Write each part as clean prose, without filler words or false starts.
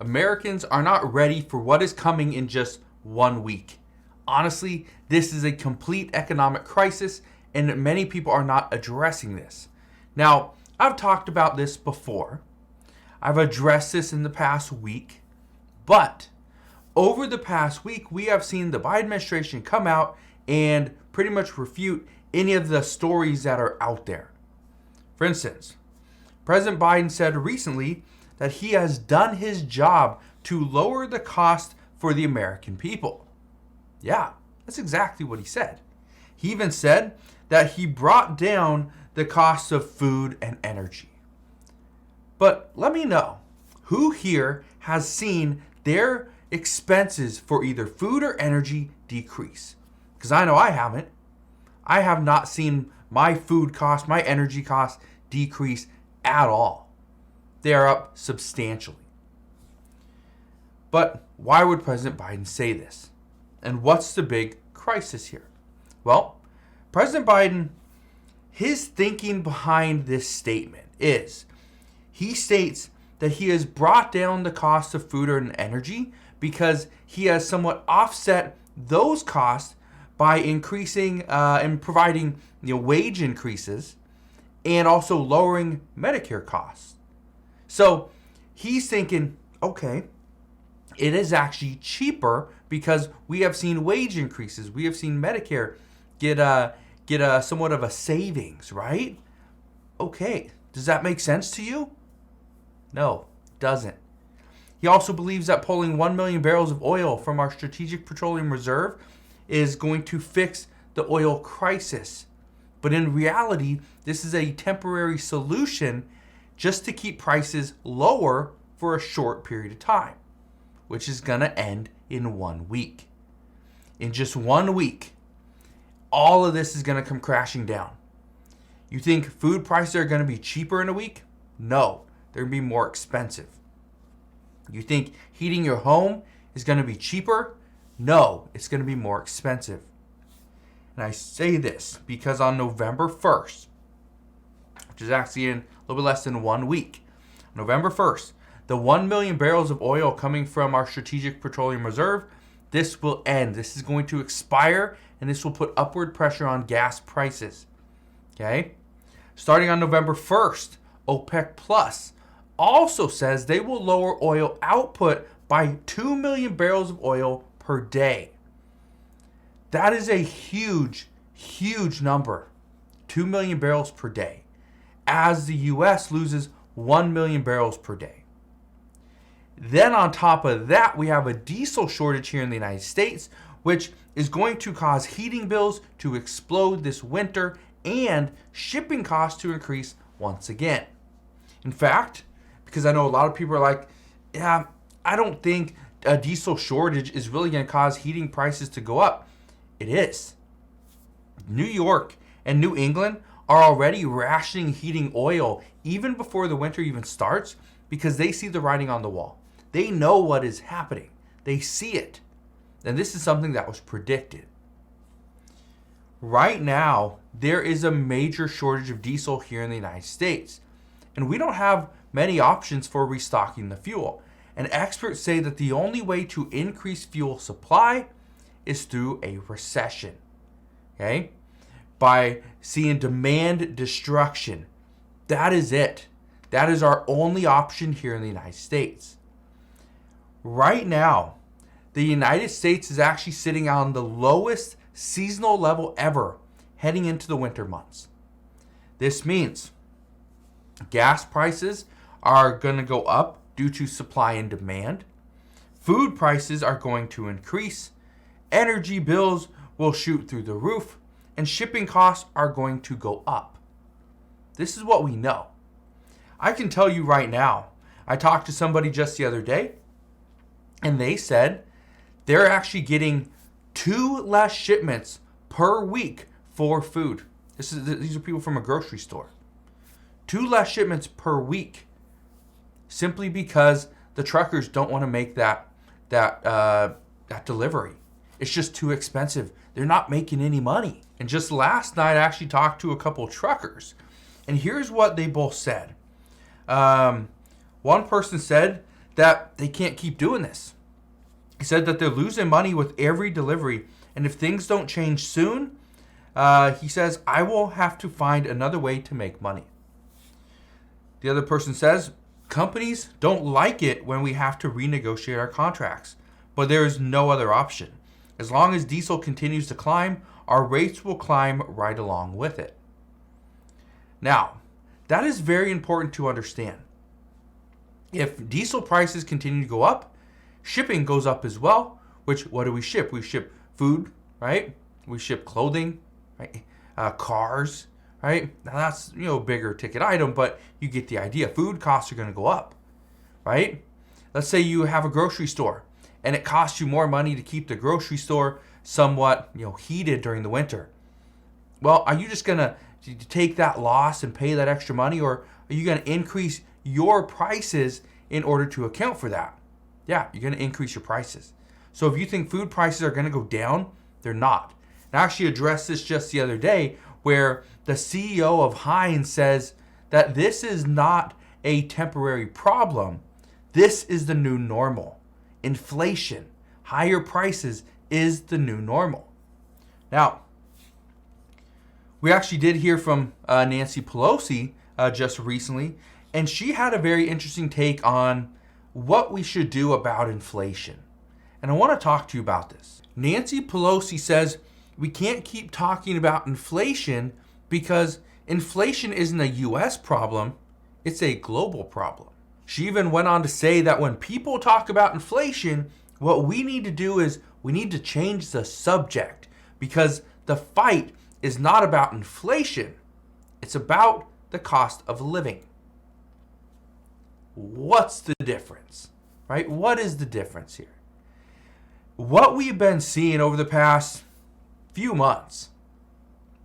Americans are not ready for what is coming in just 1 week. Honestly, this is a complete economic crisis, and many people are not addressing this. Now, I've talked about this before. I've addressed this in the past week, but over the past week, we have seen the Biden administration come out and pretty much refute any of the stories that are out there. For instance, President Biden said recently that he has done his job to lower the cost for the American people. Yeah, that's exactly what he said. He even said that he brought down the cost of food and energy. But let me know, who here has seen their expenses for either food or energy decrease? Because I know I haven't. I have not seen my food cost, my energy costs decrease at all. They are up substantially. But why would President Biden say this? And what's the big crisis here? Well, President Biden, his thinking behind this statement is, he states that he has brought down the cost of food and energy because he has somewhat offset those costs by increasing and providing wage increases and also lowering Medicare costs. So he's thinking, okay, it is actually cheaper because we have seen wage increases. We have seen Medicare get a somewhat of a savings, right? Okay, does that make sense to you? No, it doesn't. He also believes that pulling 1 million barrels of oil from our Strategic Petroleum Reserve is going to fix the oil crisis. But in reality, this is a temporary solution just to keep prices lower for a short period of time, which is going to end in 1 week. In just 1 week, all of this is going to come crashing down. You think food prices are going to be cheaper in a week? No, they're going to be more expensive. You think heating your home is going to be cheaper? No, it's going to be more expensive. And I say this because on November 1st, which is actually in a little bit less than 1 week, November 1st, the 1 million barrels of oil coming from our Strategic Petroleum Reserve, this will end. This is going to expire, and this will put upward pressure on gas prices. Okay? Starting on November 1st, OPEC Plus also says they will lower oil output by 2 million barrels of oil per day. That is a huge, huge number. 2 million barrels per day, as the U.S. loses 1 million barrels per day. Then on top of that, we have a diesel shortage here in the United States, which is going to cause heating bills to explode this winter and shipping costs to increase once again. In fact, because I know a lot of people are like, yeah, I don't think a diesel shortage is really going to cause heating prices to go up. It is. New York and New England are already rationing heating oil even before the winter even starts because they see the writing on the wall. They know what is happening. They see it. And this is something that was predicted. Right now, there is a major shortage of diesel here in the United States. And we don't have many options for restocking the fuel. And experts say that the only way to increase fuel supply is through a recession. Okay? By seeing demand destruction. That is it. That is our only option here in the United States. Right now, the United States is actually sitting on the lowest seasonal level ever heading into the winter months. This means gas prices are going to go up due to supply and demand. Food prices are going to increase. Energy bills will shoot through the roof. And shipping costs are going to go up. This is what we know. I can tell you right now, I talked to somebody just the other day, and they said they're actually getting 2 less shipments per week for food. These are people from a grocery store. 2 less shipments per week, simply because the truckers don't want to make that delivery. It's just too expensive. They're not making any money. And just last night, I actually talked to a couple truckers, and here's what they both said. One person said that they can't keep doing this. He said that they're losing money with every delivery, and if things don't change soon, he says, I will have to find another way to make money. The other person says, companies don't like it when we have to renegotiate our contracts, but there is no other option. As long as diesel continues to climb, our rates will climb right along with it. Now, that is very important to understand. If diesel prices continue to go up, shipping goes up as well, which, what do we ship? We ship food, right? We ship clothing, right? Cars, right? Now that's, a bigger ticket item, but you get the idea. Food costs are going to go up, right? Let's say you have a grocery store and it costs you more money to keep the grocery store somewhat, heated during the winter. Well, are you just going to take that loss and pay that extra money, or are you going to increase your prices in order to account for that? Yeah, you're going to increase your prices. So if you think food prices are going to go down, they're not. And I actually addressed this just the other day, where the CEO of Heinz says that this is not a temporary problem. This is the new normal. Inflation, higher prices is the new normal. Now, we actually did hear from Nancy Pelosi just recently, and she had a very interesting take on what we should do about inflation. And I want to talk to you about this. Nancy Pelosi says we can't keep talking about inflation because inflation isn't a U.S. problem, it's a global problem. She even went on to say that when people talk about inflation, what we need to do is we need to change the subject, because the fight is not about inflation, it's about the cost of living. What's the difference, right? What is the difference here? What we've been seeing over the past few months,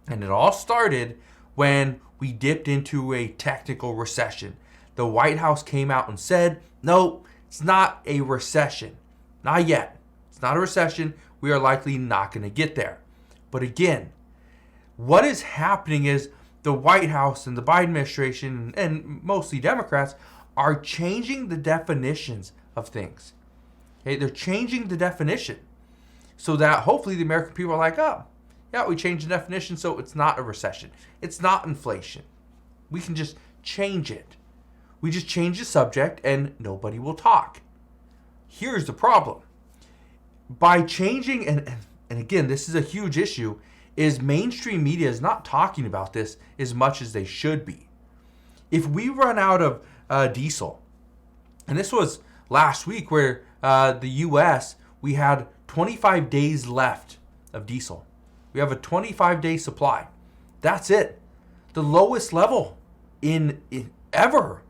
and it all started when we dipped into a technical recession. The White House came out and said, no, it's not a recession. Not yet. It's not a recession. We are likely not going to get there. But again, what is happening is the White House and the Biden administration, and mostly Democrats, are changing the definitions of things. Okay, they're changing the definition so that hopefully the American people are like, oh, yeah, we changed the definition, so it's not a recession. It's not inflation. We can just change it. We just change the subject and nobody will talk. Here's the problem. By changing, and again, this is a huge issue, is mainstream media is not talking about this as much as they should be. If we run out of diesel, and this was last week where the U.S., we had 25 days left of diesel. We have a 25-day supply. That's it. The lowest level in ever,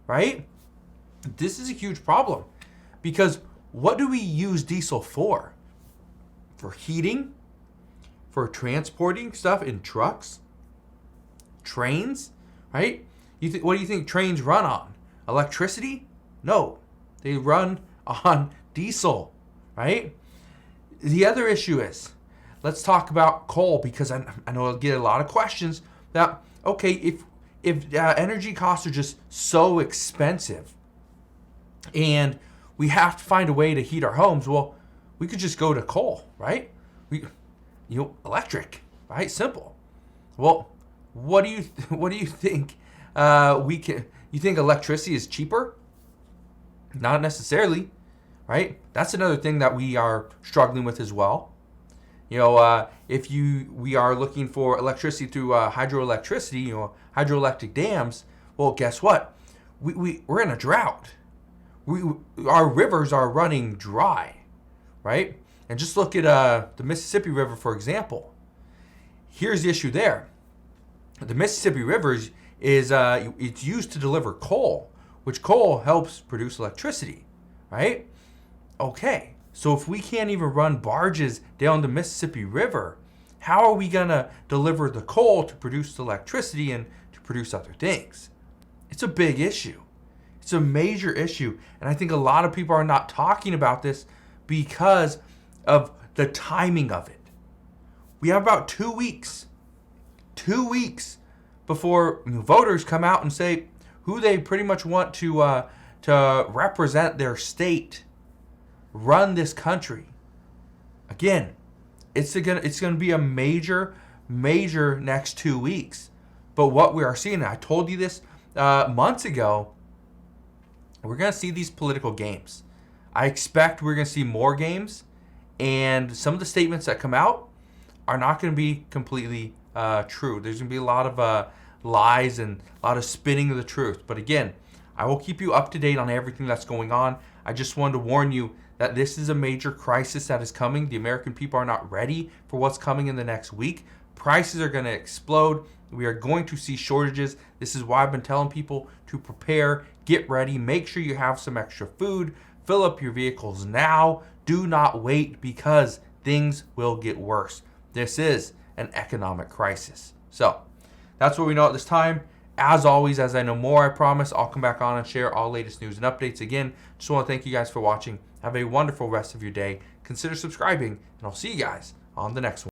right? This is a huge problem, because what do we use diesel for? For heating? For transporting stuff in trucks? Trains? Right? What do you think trains run on? Electricity? No. They run on diesel, right? The other issue is, let's talk about coal, because I know I'll get a lot of questions that, okay, if energy costs are just so expensive and we have to find a way to heat our homes, well, we could just go to coal, right? Electric, right? Simple. Well, what do you think? You think electricity is cheaper? Not necessarily, right? That's another thing that we are struggling with as well. If we are looking for electricity through hydroelectricity, hydroelectric dams, well, guess what? We're in a drought. Our rivers are running dry, right? And just look at the Mississippi River, for example. Here's the issue there. The Mississippi River is it's used to deliver coal, which coal helps produce electricity, right? Okay, so if we can't even run barges down the Mississippi River, how are we going to deliver the coal to produce the electricity and to produce other things? It's a big issue. It's a major issue. And I think a lot of people are not talking about this because of the timing of it. We have about 2 weeks before voters come out and say who they pretty much want to to represent their state, run this country. Again, it's gonna be a major next 2 weeks. But what we are seeing, I told you this months ago, we're gonna see these political games. I expect we're gonna see more games, and some of the statements that come out are not gonna be completely true. There's gonna be a lot of lies and a lot of spinning of the truth. But again, I will keep you up to date on everything that's going on. I just wanted to warn you that this is a major crisis that is coming. The American people are not ready for what's coming in the next week. Prices are going to explode. We are going to see shortages. This is why I've been telling people to prepare, get ready, make sure you have some extra food, fill up your vehicles now. Do not wait, because things will get worse. This is an economic crisis. So that's what we know at this time. As always, as I know more, I promise I'll come back on and share all latest news and updates. Again, just want to thank you guys for watching. Have a wonderful rest of your day. Consider subscribing, and I'll see you guys on the next one.